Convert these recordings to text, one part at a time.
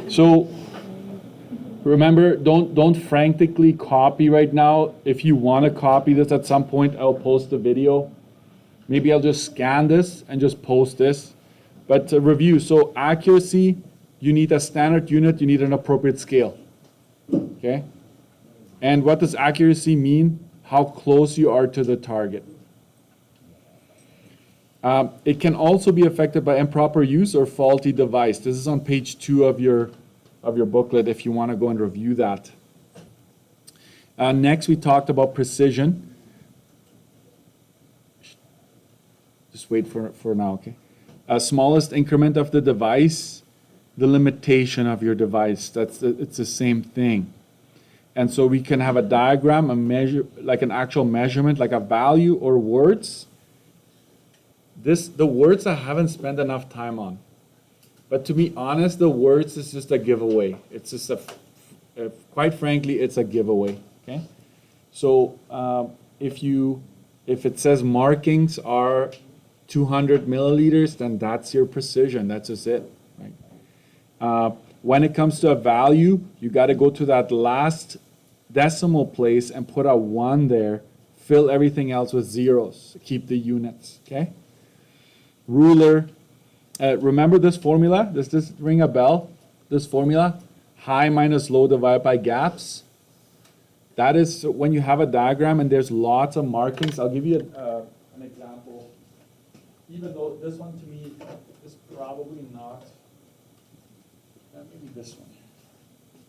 So remember, don't frantically copy right now. If you want to copy this at some point, I'll post a video. Maybe I'll just scan this and just post this. But to review, so accuracy, you need a standard unit, you need an appropriate scale. Okay? And what does accuracy mean? How close you are to the target. It can also be affected by improper use or faulty device. This is on page 2 of your booklet if you want to go and review that. Next, we talked about precision. Just wait for now, okay? Smallest increment of the device, the limitation of your device. It's the same thing. And so we can have a diagram, a measure, like an actual measurement, like a value or words. The words I haven't spent enough time on. But to be honest, the words is just a giveaway. It's just quite frankly, it's a giveaway. Okay. So if it says markings are 200 milliliters, then that's your precision. That's just it. Right. When it comes to a value, you got to go to that last decimal place and put a 1 there. Fill everything else with zeros. Keep the units. Okay. Ruler. Remember this formula? Does this ring a bell? This formula? High minus low divided by gaps. That is when you have a diagram and there's lots of markings. I'll give you an example. Even though this one to me is probably not. Maybe this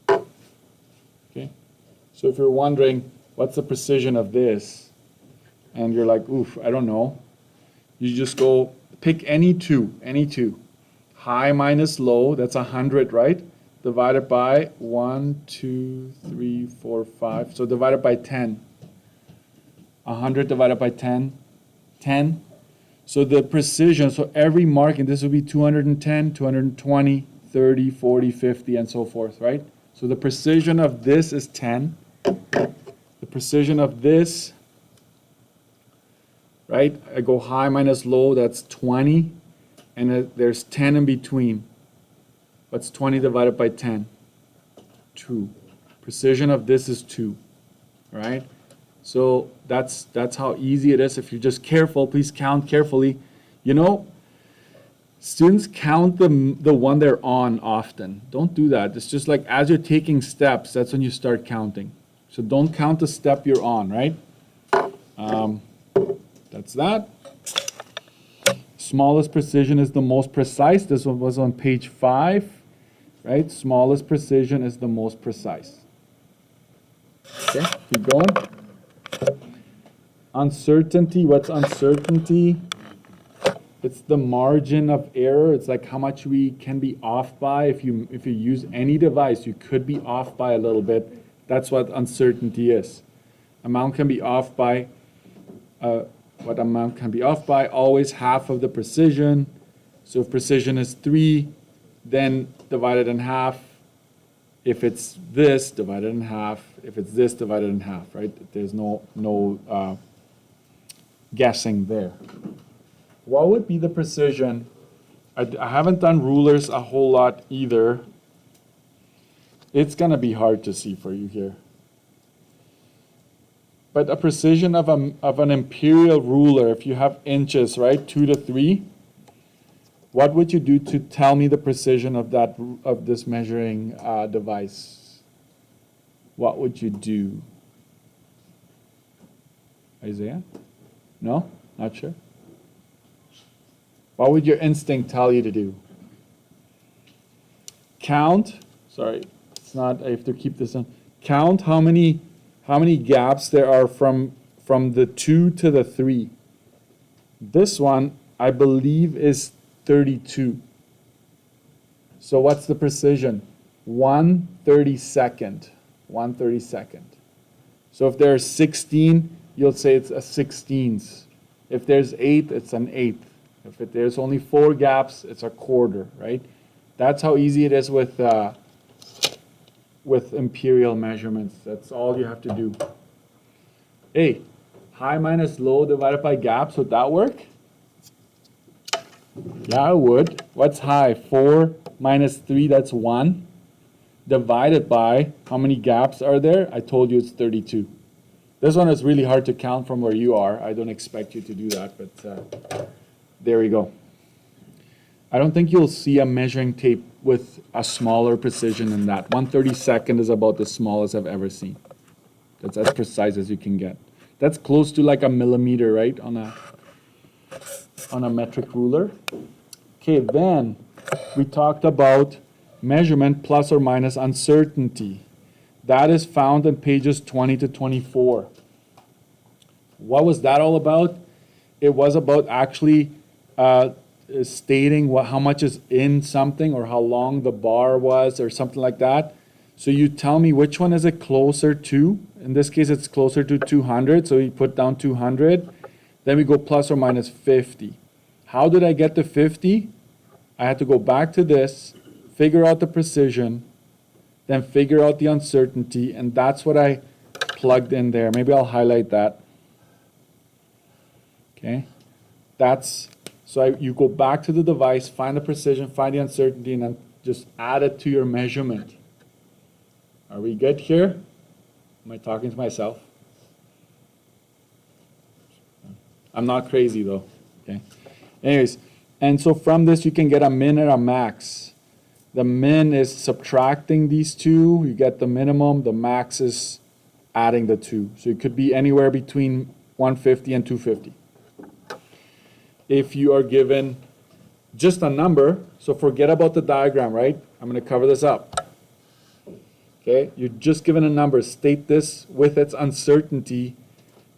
one. Okay. So if you're wondering what's the precision of this, and you're like, oof, I don't know. You just go pick any two. High minus low, that's 100, right? Divided by 1, 2, 3, 4, 5. So divided by 10. 100 divided by 10. 10. So the precision, so every marking, this would be 210, 220, 30, 40, 50, and so forth, right? So the precision of this is 10. The precision of this, right? I go high minus low, that's 20. And there's 10 in between. What's 20 divided by 10? 2. Precision of this is 2, right? So that's how easy it is. If you're just careful, please count carefully. You know, students count the one they're on often. Don't do that. It's just like as you're taking steps, that's when you start counting. So don't count the step you're on, right? That's that. Smallest precision is the most precise. This one was on page 5, right? Smallest precision is the most precise. Okay, keep going. Uncertainty, what's uncertainty? It's the margin of error. It's like how much we can be off by. If you use any device, you could be off by a little bit. That's what uncertainty is. Amount can be off by what amount can be off by? Always half of the precision. So if precision is 3, then divided in half. If it's this, divided in half. If it's this, divided in half, right? There's no guessing there. What would be the precision? I haven't done rulers a whole lot either. It's going to be hard to see for you here. But a precision of an imperial ruler, if you have inches, right, 2 to 3, what would you do to tell me the precision of this measuring device? What would you do? Isaiah? No? Not sure? What would your instinct tell you to do? Count. Sorry, it's not. I have to keep this on. Count how many gaps there are from the 2 to the 3. This one, I believe, is 32. So what's the precision? 1/32. 1/32. So if there's 16, you'll say it's a 16th. If there's 8, it's an 8th. If there's only 4 gaps, it's a quarter, right? That's how easy it is with imperial measurements. That's all you have to do. Hey, high minus low divided by gaps, would that work? Yeah, it would. What's high? 4 minus 3, that's 1. divided by how many gaps are there? I told you it's 32. This one is really hard to count from where you are. I don't expect you to do that, but there we go. I don't think you'll see a measuring tape with a smaller precision than that. 1/32 is about the smallest I've ever seen. That's as precise as you can get. That's close to like a millimeter, right, on a metric ruler. Okay, then we talked about measurement plus or minus uncertainty. That is found in pages 20 to 24. What was that all about? It was about actually stating how much is in something or how long the bar was or something like that. So you tell me which one is it closer to. In this case, it's closer to 200, so we put down 200. Then we go plus or minus 50. How did I get to 50? I had to go back to this, figure out the precision, then figure out the uncertainty, and that's what I plugged in there. Maybe I'll highlight that. Okay, you go back to the device, find the precision, find the uncertainty, and then just add it to your measurement. Are we good here? Am I talking to myself? I'm not crazy though, okay? Anyways, and so from this you can get a min and a max. The min is subtracting these two, you get the minimum, the max is adding the two. So it could be anywhere between 150 and 250. If you are given just a number, so forget about the diagram, right? I'm going to cover this up. Okay, you're just given a number, state this with its uncertainty.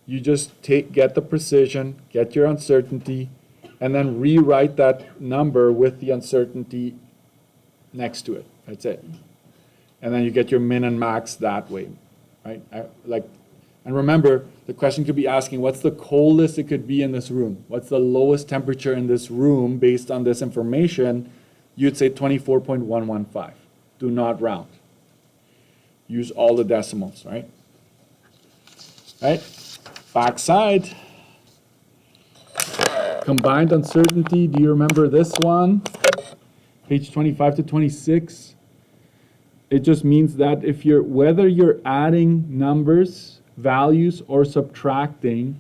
You just get the precision, get your uncertainty, and then rewrite that number with the uncertainty next to it. That's it. And then you get your min and max that way, right? And remember, the question could be asking, what's the coldest it could be in this room? What's the lowest temperature in this room based on this information? You'd say 24.115. Do not round. Use all the decimals, right? Right? Backside. Combined uncertainty. Do you remember this one? Page 25 to 26. It just means that whether you're adding numbers, values, or subtracting,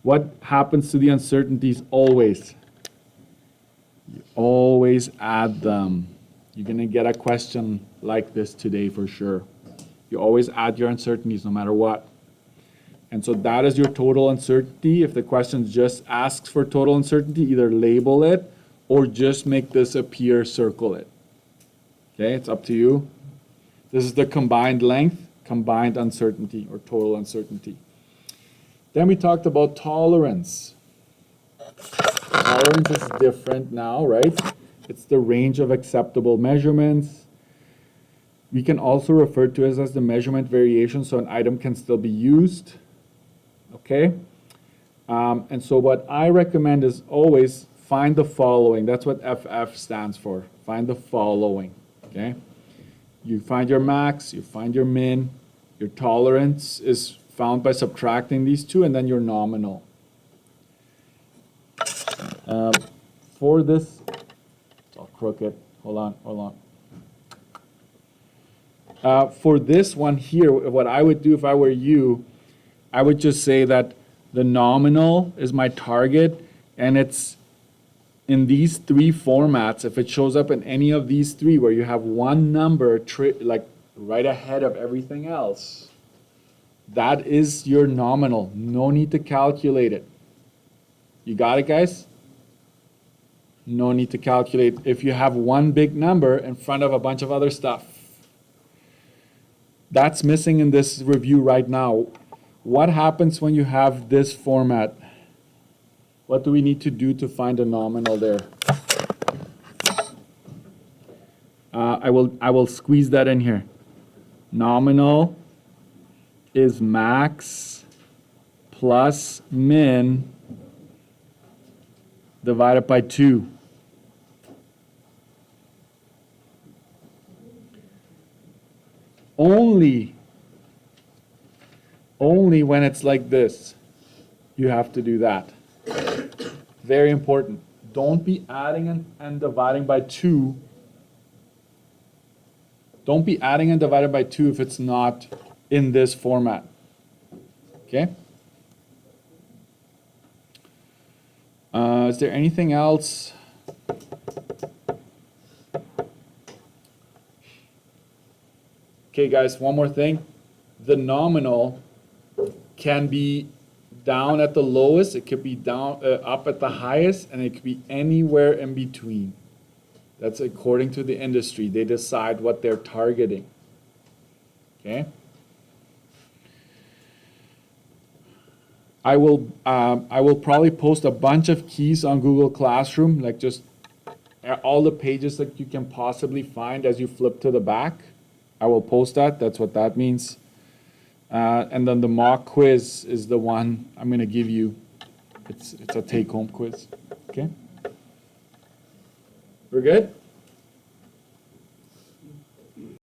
what happens to the uncertainties always? You always add them. You're going to get a question like this today for sure. You always add your uncertainties no matter what. And so that is your total uncertainty. If the question just asks for total uncertainty, either label it or just make this appear, circle it. Okay, it's up to you. This is the combined length, combined uncertainty, or total uncertainty. Then we talked about tolerance. Tolerance is different now, right? It's the range of acceptable measurements. We can also refer to it as the measurement variation, so an item can still be used. Okay? And so what I recommend is always find the following. That's what FF stands for. Find the following. Okay? You find your max, you find your min, your tolerance is found by subtracting these two, and then your nominal. For this, it's all crooked. Hold on. For this one here, what I would do if I were you, I would just say that the nominal is my target, and it's in these three formats. If it shows up in any of these three where you have one number like right ahead of everything else, that is your nominal. No need to calculate it. You got it, guys? No need to calculate if you have one big number in front of a bunch of other stuff. That's missing in this review right now. What happens when you have this format? What do we need to do to find a nominal there? I will squeeze that in here. Nominal is max plus min divided by 2. Only when it's like this, you have to do that. Very important. Don't be adding and dividing by 2 Don't be adding and divided by 2 if it's not in this format. Okay? Is there anything else? Okay, guys, one more thing. The nominal can be down at the lowest, it could be down up at the highest, and it could be anywhere in between. That's according to the industry. They decide what they're targeting. Okay? I will probably post a bunch of keys on Google Classroom, like just all the pages that you can possibly find as you flip to the back. I will post that. That's what that means. And then the mock quiz is the one I'm going to give you. It's a take-home quiz. Okay? We're good?